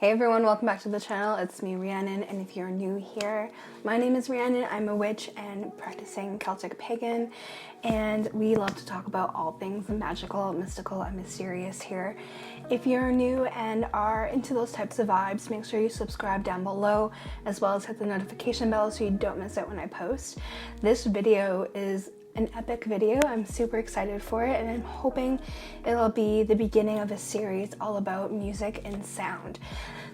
Hey everyone, welcome back to the channel. It's me, Rhiannon, and if you're new here, my name is Rhiannon. I'm a witch and practicing Celtic Pagan, and we love to talk about all things magical, mystical, and mysterious here. If you're new and are into those types of vibes, make sure you subscribe down below, as well as hit the notification bell so you don't miss it when I post. This video is an epic video. I'm super excited for it, and I'm hoping it'll be the beginning of a series all about music and sound.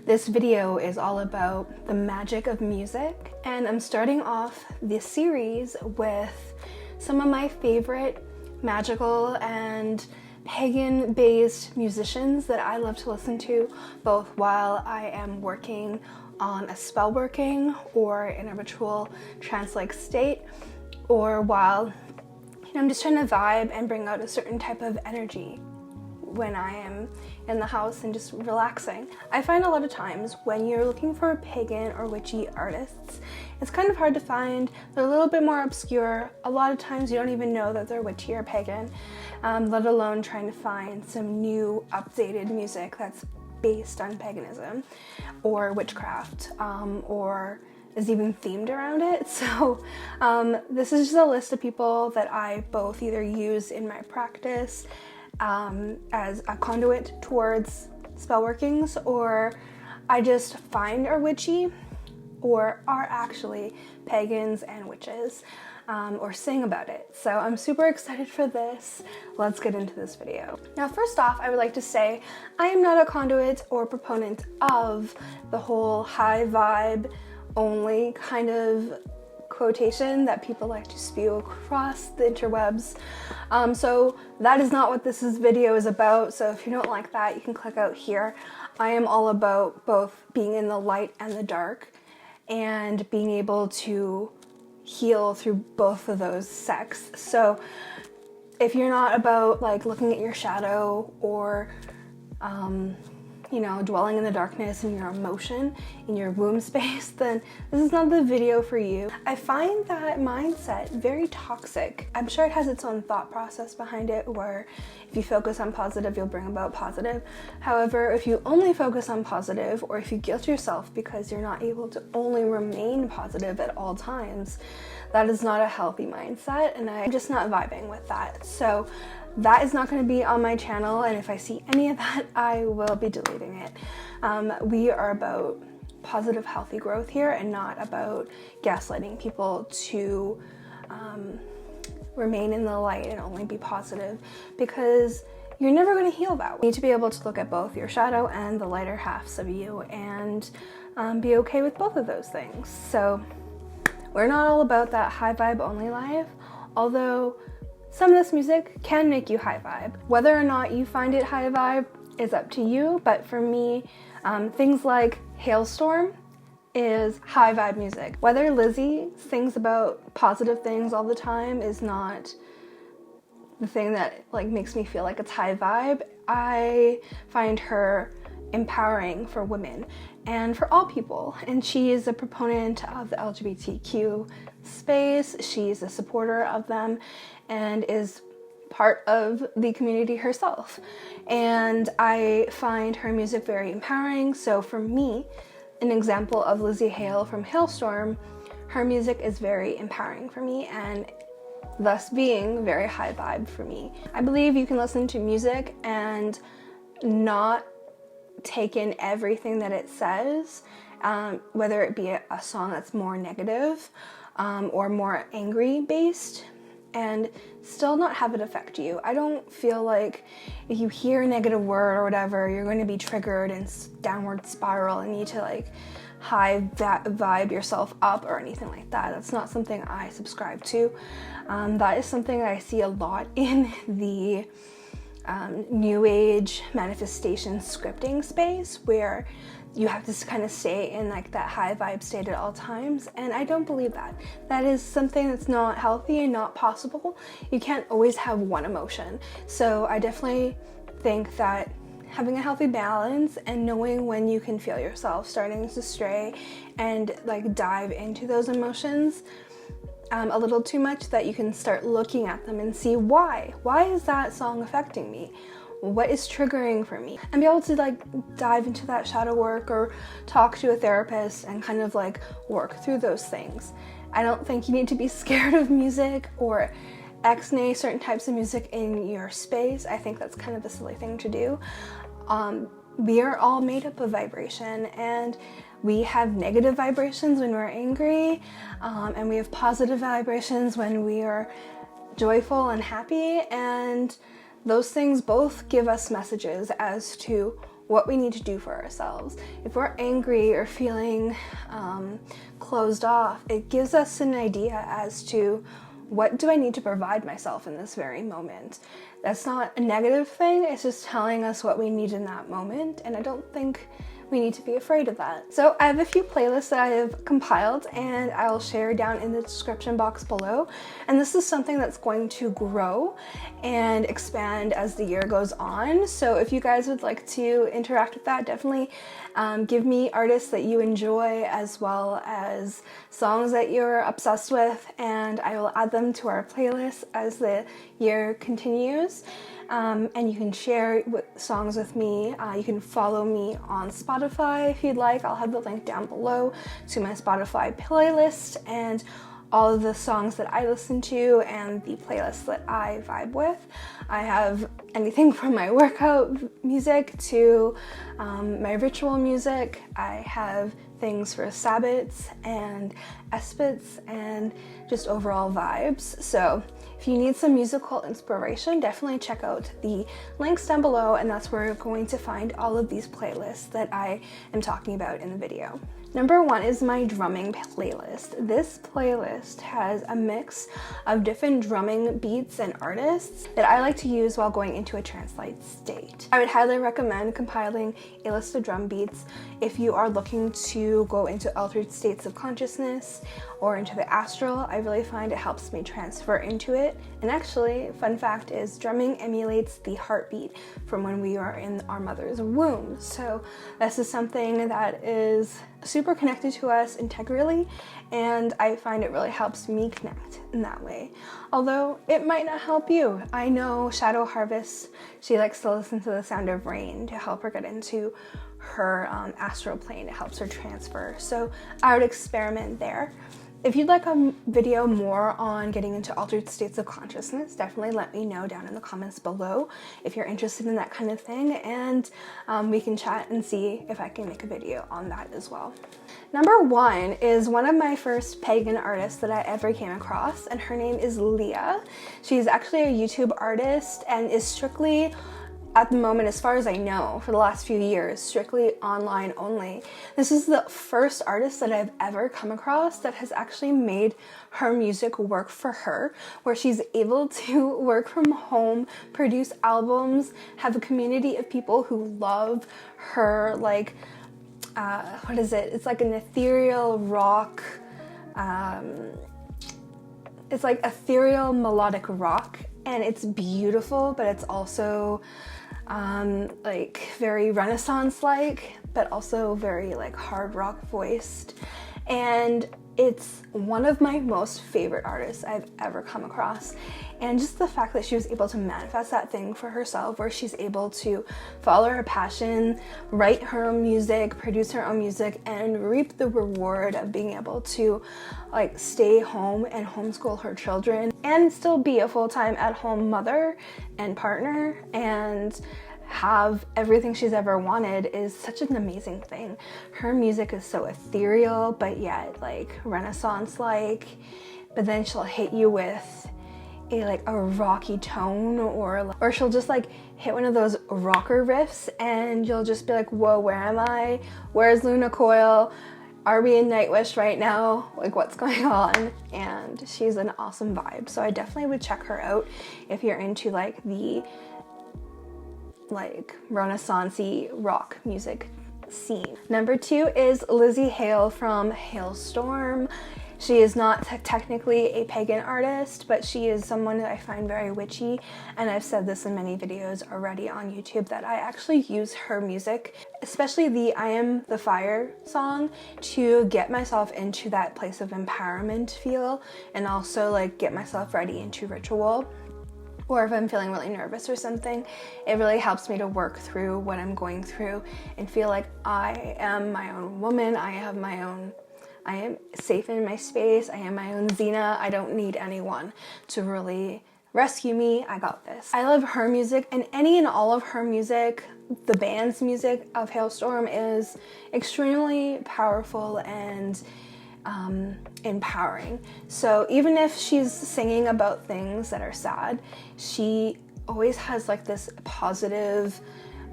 This video is all about the magic of music, and I'm starting off this series with some of my favorite magical and pagan-based musicians that I love to listen to, both while I am working on a spell working or in a ritual trance-like state, or while I'm just trying to vibe and bring out a certain type of energy when I am in the house and just relaxing. I find a lot of times when you're looking for pagan or witchy artists, it's kind of hard to find. They're a little bit more obscure. A lot of times you don't even know that they're witchy or pagan, let alone trying to find some new updated music that's based on paganism or witchcraft, or is even themed around it. So this is just a list of people that I both either use in my practice as a conduit towards spell workings, or I just find are witchy or are actually pagans and witches, or sing about it. So I'm super excited for this. Let's get into this video. Now, first off, I would like to say I am not a conduit or proponent of the whole high vibe only kind of quotation that people like to spew across the interwebs. So that is not what this video is about. So if you don't like that, you can click out here. I am all about both being in the light and the dark and being able to heal through both of those sects. So if you're not about like looking at your shadow or dwelling in the darkness and your emotion in your womb space, then this is not the video for you. I find that mindset very toxic. I'm sure it has its own thought process behind it, where if you focus on positive, you'll bring about positive. However, if you only focus on positive, or if you guilt yourself because you're not able to only remain positive at all times, that is not a healthy mindset, and I'm just not vibing with that. So that is not going to be on my channel, and if I see any of that, I will be deleting it. We are about positive, healthy growth here, and not about gaslighting people to remain in the light and only be positive, because you're never going to heal that. You need to be able to look at both your shadow and the lighter halves of you, and be okay with both of those things. So we're not all about that high vibe only life, although some of this music can make you high vibe. Whether or not you find it high vibe is up to you, but for me, things like Hailstorm is high vibe music. Whether Lizzy sings about positive things all the time is not the thing that like makes me feel like it's high vibe. I find her empowering for women and for all people, and she is a proponent of the LGBTQ space. She's a supporter of them and is part of the community herself, and I find her music very empowering. So for me, an example of Lizzie Hale from Hailstorm, her music is very empowering for me, and thus being very high vibe for me. I believe you can listen to music and not take in everything that it says, whether it be a song that's more negative or more angry based, and still not have it affect you. I don't feel like if you hear a negative word or whatever, you're going to be triggered and downward spiral and need to like high vibe yourself up or anything like that. That's not something I subscribe to. That is something that I see a lot in the new age manifestation scripting space, where you have to kind of stay in like that high vibe state at all times, and I don't believe that. That is something that's not healthy and not possible. You can't always have one emotion. So I definitely think that having a healthy balance and knowing when you can feel yourself starting to stray and like dive into those emotions a little too much, that you can start looking at them and see why is that song affecting me? what is triggering for me, and be able to like dive into that shadow work or talk to a therapist and kind of like work through those things. I don't think you need to be scared of music or ex-nay certain types of music in your space. I think that's kind of a silly thing to do. We are all made up of vibration, and we have negative vibrations when we're angry, and we have positive vibrations when we are joyful and happy, and those things both give us messages as to what we need to do for ourselves. If we're angry or feeling closed off, it gives us an idea as to what do I need to provide myself in this very moment. That's not a negative thing, it's just telling us what we need in that moment, and I don't think we need to be afraid of that. So I have a few playlists that I have compiled and I'll share down in the description box below. And this is something that's going to grow and expand as the year goes on. So if you guys would like to interact with that, definitely give me artists that you enjoy as well as songs that you're obsessed with, and I will add them to our playlist as the year continues. And you can share songs with me. You can follow me on Spotify if you'd like. I'll have the link down below to my Spotify playlist and all of the songs that I listen to and the playlists that I vibe with. I have anything from my workout music to my ritual music. I have things for Sabbats and Espits and just overall vibes. So if you need some musical inspiration, definitely check out the links down below, and that's where you're going to find all of these playlists that I am talking about in the video. Number 1 is my drumming playlist. This playlist has a mix of different drumming beats and artists that I like to use while going into a trance-like state. I would highly recommend compiling a list of drum beats if you are looking to go into altered states of consciousness or into the astral. I really find it helps me transfer into it. And actually, fun fact is drumming emulates the heartbeat from when we are in our mother's womb. So this is something that is super connected to us integrally, and I find it really helps me connect in that way. Although it might not help you. I know Shadow Harvest, she likes to listen to the sound of rain to help her get into her astral plane. It helps her transfer. So I would experiment there. If you'd like a video more on getting into altered states of consciousness, definitely let me know down in the comments below if you're interested in that kind of thing, and we can chat and see if I can make a video on that as well. Number 1 is one of my first pagan artists that I ever came across, and her name is Leah. She's actually a YouTube artist and is strictly, at the moment, as far as I know, for the last few years, strictly online only. This is the first artist that I've ever come across that has actually made her music work for her, where she's able to work from home, produce albums, have a community of people who love her, like, what is it? It's like an ethereal rock, it's like ethereal melodic rock, and it's beautiful, but it's also like very Renaissance-like, but also very like hard rock voiced. And it's one of my most favorite artists I've ever come across. And just the fact that she was able to manifest that thing for herself, where she's able to follow her passion, write her own music, produce her own music, and reap the reward of being able to like stay home and homeschool her children and still be a full-time at-home mother and partner and have everything she's ever wanted is such an amazing thing. Her music is so ethereal, but yet like Renaissance-like, but then she'll hit you with a rocky tone, or she'll just like hit one of those rocker riffs and you'll just be like, whoa, where am I? Where's Luna Coil? Are we in Nightwish right now? Like, what's going on? And she's an awesome vibe. So I definitely would check her out if you're into like the like Renaissance-y rock music scene. Number 2 is Lizzie Hale from Hailstorm. She is not technically a pagan artist, but she is someone that I find very witchy, and I've said this in many videos already on YouTube that I actually use her music, especially the I Am the Fire song, to get myself into that place of empowerment feel and also like get myself ready into ritual. or if I'm feeling really nervous or something, it really helps me to work through what I'm going through and feel like I am my own woman. I am safe in my space. I am my own Xena. I don't need anyone to really rescue me. I got this. I love her music, and any and all of her music, the band's music of Hailstorm, is extremely powerful and empowering. So even if she's singing about things that are sad, she always has like this positive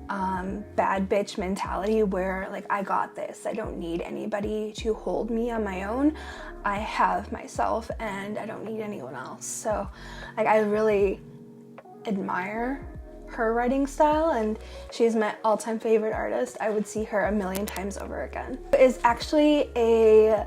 bad bitch mentality where like, I got this. I don't need anybody to hold me on my own. I have myself and I don't need anyone else. So like, I really admire her writing style, and she's my all-time favorite artist. I would see her a million times over again. Is actually a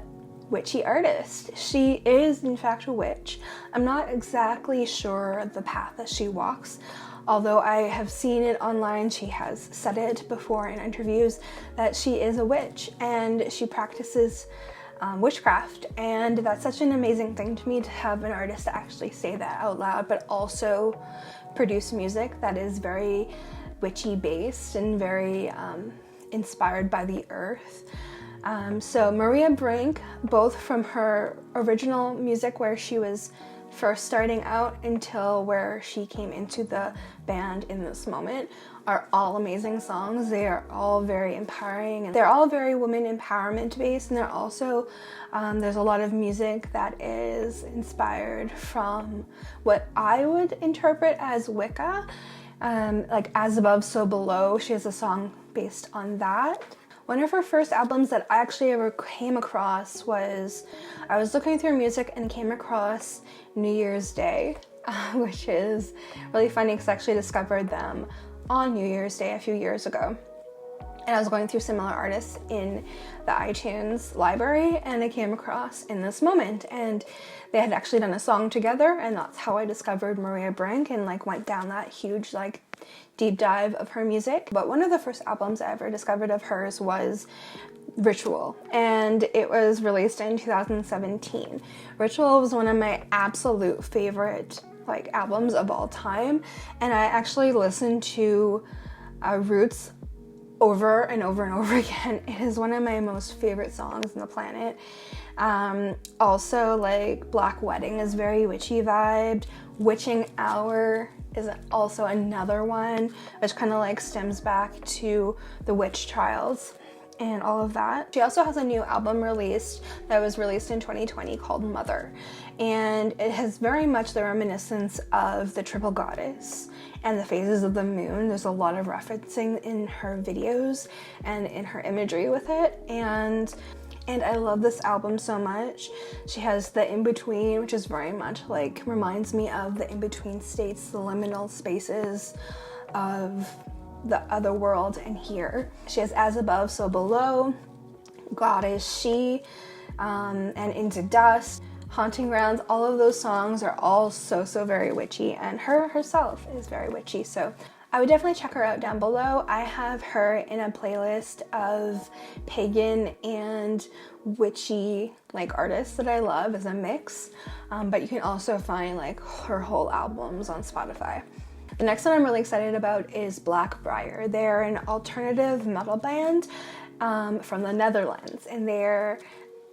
witchy artist. She is in fact a witch. I'm not exactly sure the path that she walks, although I have seen it online. She has said it before in interviews that she is a witch and she practices witchcraft, and that's such an amazing thing to me, to have an artist actually say that out loud, but also produce music that is very witchy based and very inspired by the earth. So Maria Brink, both from her original music where she was first starting out until where she came into the band in this moment, are all amazing songs. They are all very empowering, and they're all very women empowerment based, and they're also there's a lot of music that is inspired from what I would interpret as Wicca, like As Above So Below. She has a song based on that. One of her first albums that I actually ever came across was, I was looking through music and came across New Year's Day, which is really funny because I actually discovered them on New Year's Day a few years ago. And I was going through similar artists in the iTunes library, and I came across In This Moment, and they had actually done a song together, and that's how I discovered Maria Brink and like went down that huge like deep dive of her music. But one of the first albums I ever discovered of hers was Ritual, and it was released in 2017. Ritual was one of my absolute favorite like albums of all time, and I actually listened to Roots over and over and over again. It is one of my most favorite songs on the planet. Also, like Black Wedding is very witchy vibed. Witching Hour is also another one, which kind of like stems back to the witch trials and all of that. She also has a new album released that was released in 2020 called Mother, and it has very much the reminiscence of the Triple Goddess and the phases of the moon. There's a lot of referencing in her videos and in her imagery with it, and I love this album so much. She has the in-between, which is very much like, reminds me of the in-between states, the liminal spaces of the other world and here. She has As Above So Below, God Is She, and Into Dust, Haunting Grounds. All of those songs are all so very witchy, and her herself is very witchy, so I would definitely check her out down below. I have her in a playlist of pagan and witchy like artists that I love as a mix, but you can also find like her whole albums on Spotify. The next one I'm really excited about is Briar. They're an alternative metal band from the Netherlands, and they're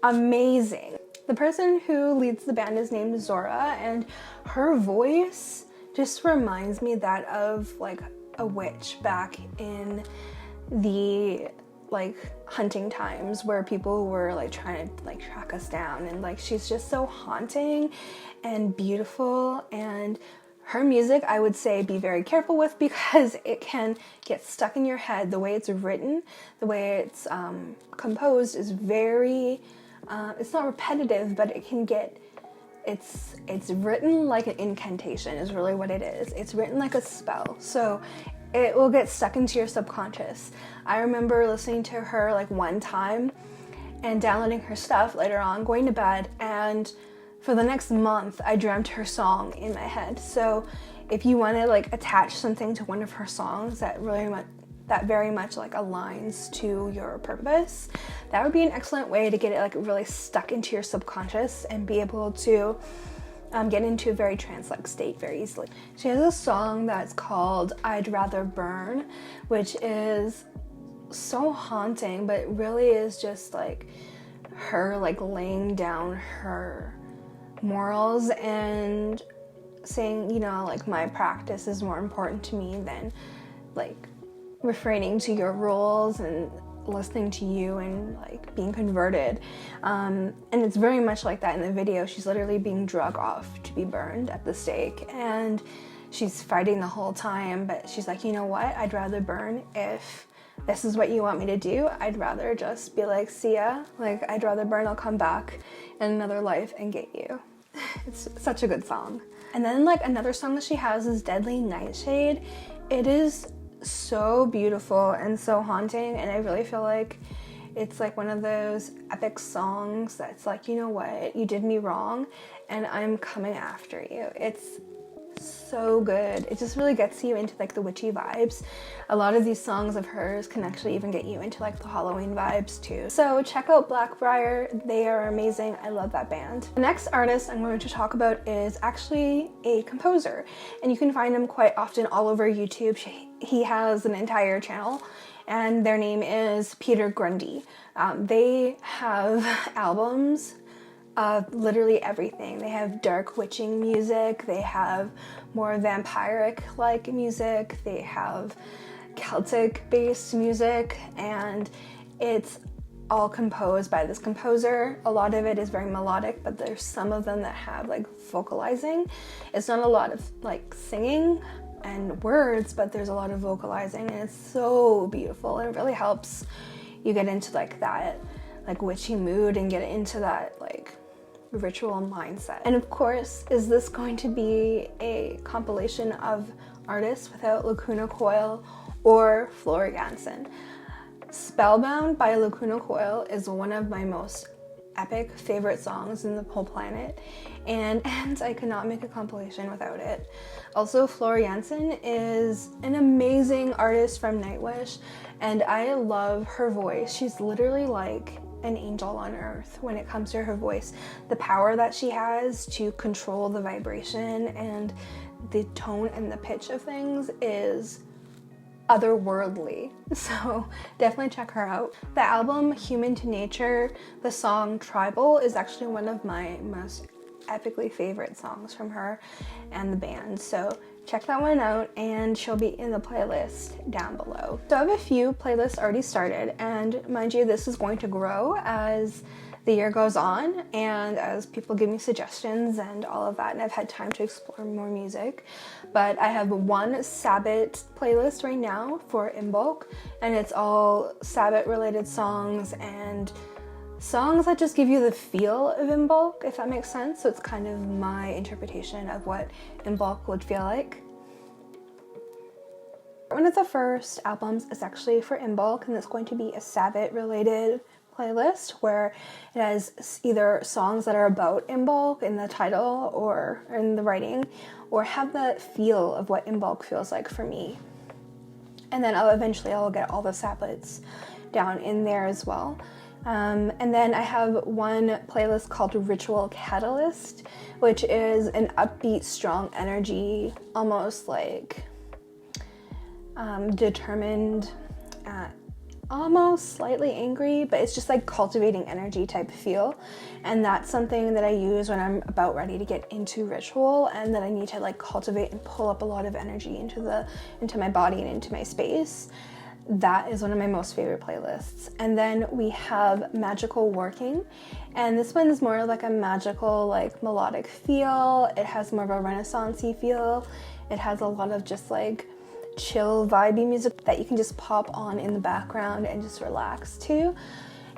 amazing. The person who leads the band is named Zora, and her voice just reminds me that of like a witch back in the like hunting times where people were like trying to like track us down, and like she's just so haunting and beautiful. And her music, I would say, be very careful with, because it can get stuck in your head. The way it's written, the way it's composed is very, it's not repetitive, but it can get, it's written like an incantation is really what it is. It's written like a spell, so it will get stuck into your subconscious. I remember listening to her like one time and downloading her stuff later on, going to bed, and for the next month I dreamt her song in my head. So if you want to like attach something to one of her songs that very much like aligns to your purpose, that would be an excellent way to get it like really stuck into your subconscious and be able to get into a very trance-like state very easily. She has a song that's called I'd Rather Burn, which is so haunting, but it really is just like her like laying down her morals and saying, you know, like my practice is more important to me than like refraining to your rules and listening to you and like being converted. And it's very much like that in the video. She's literally being drug off to be burned at the stake, and she's fighting the whole time, but she's like, you know what, I'd rather burn. If this is what you want me to do, I'd rather just be like, see ya, like I'd rather burn, I'll come back in another life and get you. It's such a good song. And then like another song that she has is Deadly Nightshade. It is so beautiful and so haunting, and I really feel like it's like one of those epic songs that's like, you know what, you did me wrong and I'm coming after you. It's so good. It just really gets you into like the witchy vibes. A lot of these songs of hers can actually even get you into like the Halloween vibes too. So check out Briar. They are amazing. I love that band. The next artist I'm going to talk about is actually a composer, and you can find him quite often all over YouTube. He has an entire channel, and their name is Peter Grundy. They have albums of literally everything. They have dark witching music, they have more vampiric-like music, they have Celtic-based music, and it's all composed by this composer. A lot of it is very melodic, but there's some of them that have like vocalizing. It's not a lot of like singing and words, but there's a lot of vocalizing, and it's so beautiful. It really helps you get into like that like witchy mood and get into that like ritual mindset. And of course, is this going to be a compilation of artists without Lacuna Coil or Floor Jansen? Spellbound by Lacuna Coil is one of my most epic favorite songs in the whole planet, and I could not make a compilation without it. Also, Floor Jansen is an amazing artist from Nightwish, and I love her voice. She's literally like an angel on earth when it comes to her voice. The power that she has to control the vibration and the tone and the pitch of things is otherworldly. So definitely check her out. The album Human to Nature, the song Tribal, is actually one of my most epically favorite songs from her and the band. So check that one out, and she'll be in the playlist down below. So I have a few playlists already started, and mind you, this is going to grow as the year goes on and as people give me suggestions and all of that, and I've had time to explore more music. But I have one Sabbath playlist right now for Imbolc, and it's all Sabbath related songs and songs that just give you the feel of Imbolc, if that makes sense. So it's kind of my interpretation of what Imbolc would feel like. One of the first albums is actually for Imbolc, and it's going to be a Sabbath related playlist where it has either songs that are about Imbolc in the title or in the writing, or have the feel of what Imbolc feels like for me. And then I'll get all the Sabbaths down in there as well. And then I have one playlist called Ritual Catalyst, which is an upbeat, strong energy, almost like determined, almost slightly angry, but it's just like cultivating energy type feel. And that's something that I use when I'm about ready to get into ritual, and that I need to like cultivate and pull up a lot of energy into my body and into my space. That is one of my most favorite playlists. And then we have Magical Working, and this one is more like a magical, like melodic feel. It has more of a renaissance-y feel. It has a lot of just like chill, vibey music that you can just pop on in the background and just relax to.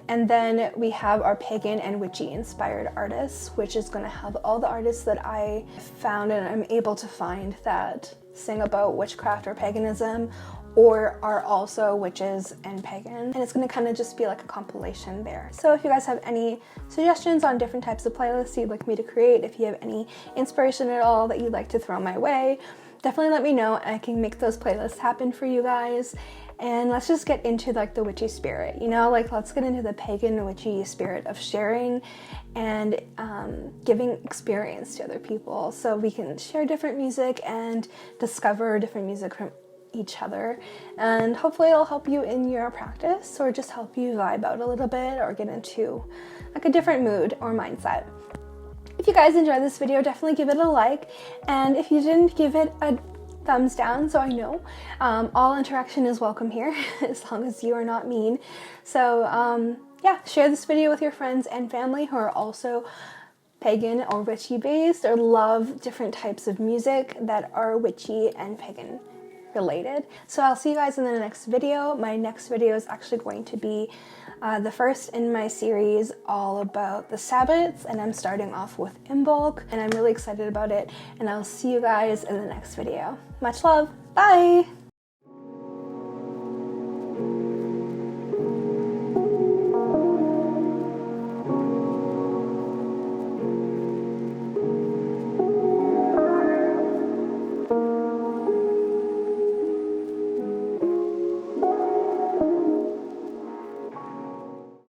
And then we have our Pagan and Witchy inspired artists, which is going to have all the artists that I found and I'm able to find that sing about witchcraft or paganism, or are also witches and pagan. And it's gonna kind of just be like a compilation there. So if you guys have any suggestions on different types of playlists you'd like me to create, if you have any inspiration at all that you'd like to throw my way, definitely let me know and I can make those playlists happen for you guys. And let's just get into like the witchy spirit, you know, like let's get into the pagan witchy spirit of sharing and giving experience to other people, so we can share different music and discover different music from each other, and hopefully it'll help you in your practice or just help you vibe out a little bit or get into like a different mood or mindset. If you guys enjoyed this video, definitely give it a like, and if you didn't, give it a thumbs down so I know. All interaction is welcome here as long as you are not mean. So yeah, share this video with your friends and family who are also pagan or witchy based or love different types of music that are witchy and pagan related. So I'll see you guys in the next video. My next video is actually going to be the first in my series all about the Sabbats, and I'm starting off with Imbolc, and I'm really excited about it, and I'll see you guys in the next video. Much love. Bye!